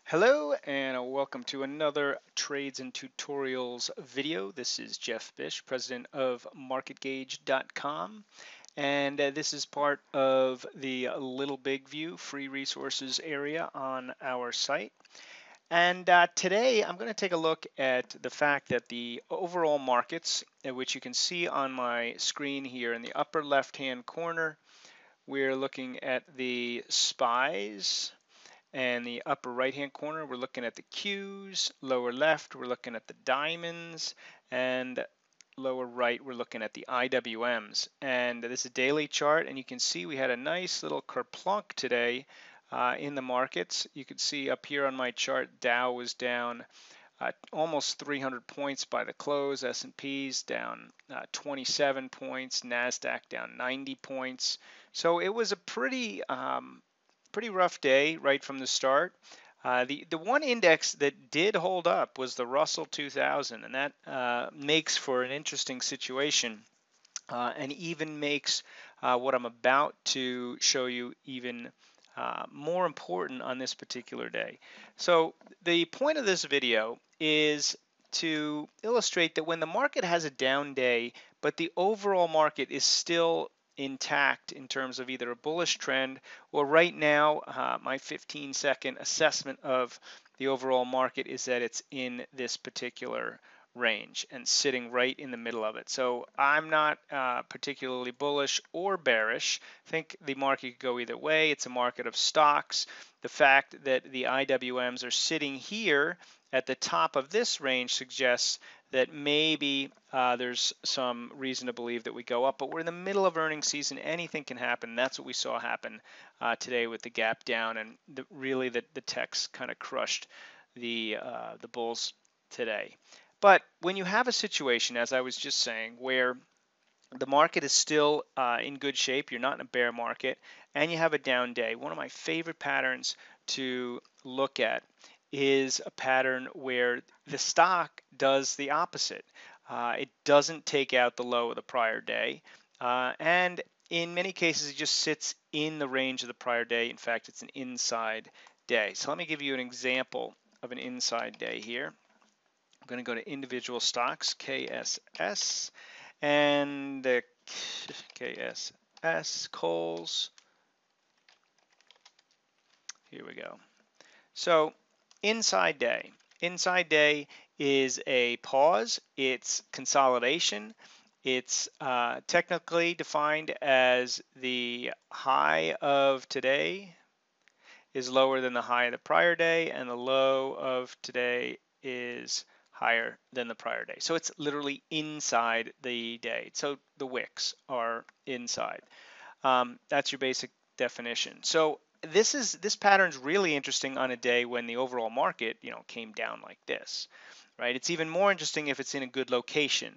Hello and welcome to another Trades and Tutorials video. This is Jeff Bish, president of MarketGauge.com, and this is part of the Little Big View free resources area on our site. And today I'm going to take a look at the fact that the overall markets, which you can see on my screen here in the upper left-hand corner, we're looking at the SPYs. And the upper right hand corner, we're looking at the Qs. Lower left, we're looking at the diamonds. And lower right, we're looking at the IWMs. And this is a daily chart, and you can see we had a nice little kerplunk today in the markets. You can see up here on my chart, Dow was down almost 300 points by the close. S&P's down 27 points. NASDAQ down 90 points. So it was a pretty rough day right from the start. The one index that did hold up was the Russell 2000, and that makes for an interesting situation, and even makes what I'm about to show you even more important on this particular day. So the point of this video is to illustrate that when the market has a down day, but the overall market is still intact in terms of either a bullish trend or right now, my 15-second assessment of the overall market is that it's in this particular range and sitting right in the middle of it. So I'm not particularly bullish or bearish. I think the market could go either way. It's a market of stocks. The fact that the IWMs are sitting here at the top of this range suggests that maybe there's some reason to believe that we go up, but we're in the middle of earnings season. Anything can happen. That's what we saw happen today with the gap down, and really the techs kind of crushed the bulls today. But when you have a situation, as I was just saying, where the market is still in good shape, you're not in a bear market, and you have a down day, one of my favorite patterns to look at is a pattern where the stock does the opposite. It doesn't take out the low of the prior day, and in many cases, it just sits in the range of the prior day. In fact, it's an inside day. So let me give you an example of an inside day here. I'm going to go to individual stocks, KSS, and the KSS, Kohl's. Here we go. So inside day. Inside day is a pause. It's consolidation. It's technically defined as the high of today is lower than the high of the prior day, and the low of today is higher than the prior day. So it's literally inside the day. So the wicks are inside. That's your basic definition. So this pattern's really interesting on a day when the overall market, came down like this, right? It's even more interesting if it's in a good location,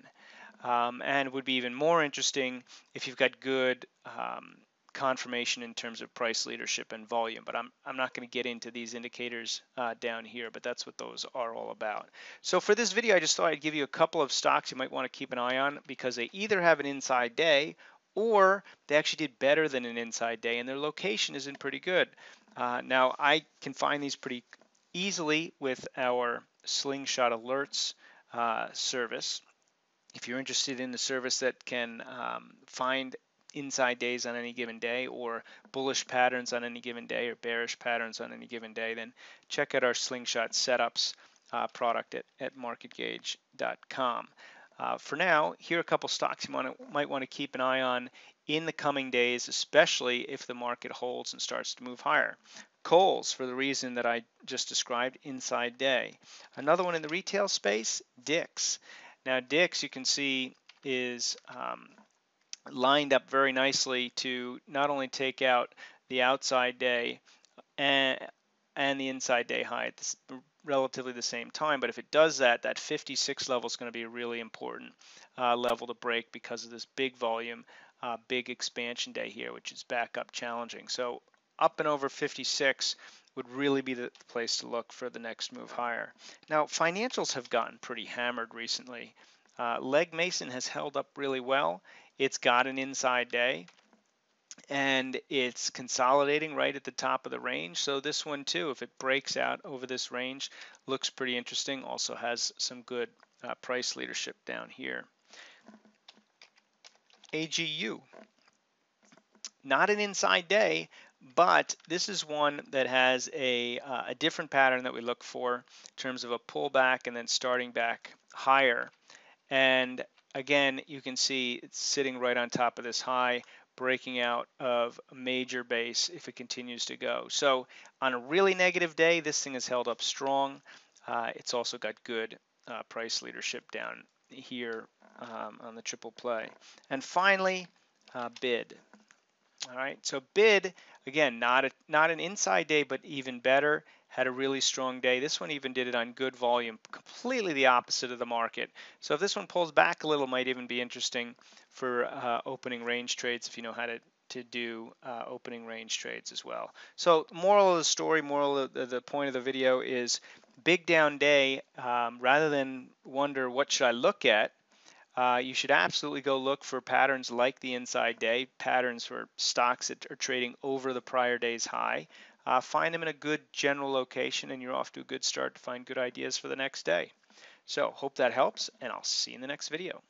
and would be even more interesting if you've got good confirmation in terms of price leadership and volume. But I'm not going to get into these indicators down here, but that's what those are all about. So for this video, I just thought I'd give you a couple of stocks you might want to keep an eye on because they either have an inside day or they actually did better than an inside day and their location isn't pretty good. Now I can find these pretty easily with our Slingshot Alerts service. If you're interested in the service that can find inside days on any given day or bullish patterns on any given day or bearish patterns on any given day, then check out our Slingshot Setups product at marketgauge.com. For now, here are a couple stocks you might want to keep an eye on in the coming days, especially if the market holds and starts to move higher. Kohl's, for the reason that I just described, inside day. Another one in the retail space, Dick's. Now Dick's, you can see, is lined up very nicely to not only take out the outside day and the inside day high at this, relatively the same time, but if it does that, that 56 level is going to be a really important level to break because of this big volume, big expansion day here, which is back up challenging. So up and over 56 would really be the place to look for the next move higher. Now, financials have gotten pretty hammered recently. Legg Mason has held up really well. It's got an inside day, and it's consolidating right at the top of the range. So this one too, if it breaks out over this range, looks pretty interesting. Also has some good price leadership down here. AGU, not an inside day, but this is one that has a different pattern that we look for in terms of a pullback and then starting back higher. And again, you can see it's sitting right on top of this high, breaking out of a major base if it continues to go. So on a really negative day, this thing is held up strong. It's also got good price leadership down here on the triple play. And finally, bid. All right, so bid, again, not an inside day, but even better. Had a really strong day. This one even did it on good volume, completely the opposite of the market. So if this one pulls back a little, might even be interesting for opening range trades if you know how to do opening range trades as well. So moral of the story, moral of the point of the video is big down day. Rather than wonder what should I look at, you should absolutely go look for patterns like the inside day, patterns for stocks that are trading over the prior day's high. Find them in a good general location and you're off to a good start to find good ideas for the next day. So hope that helps, and I'll see you in the next video.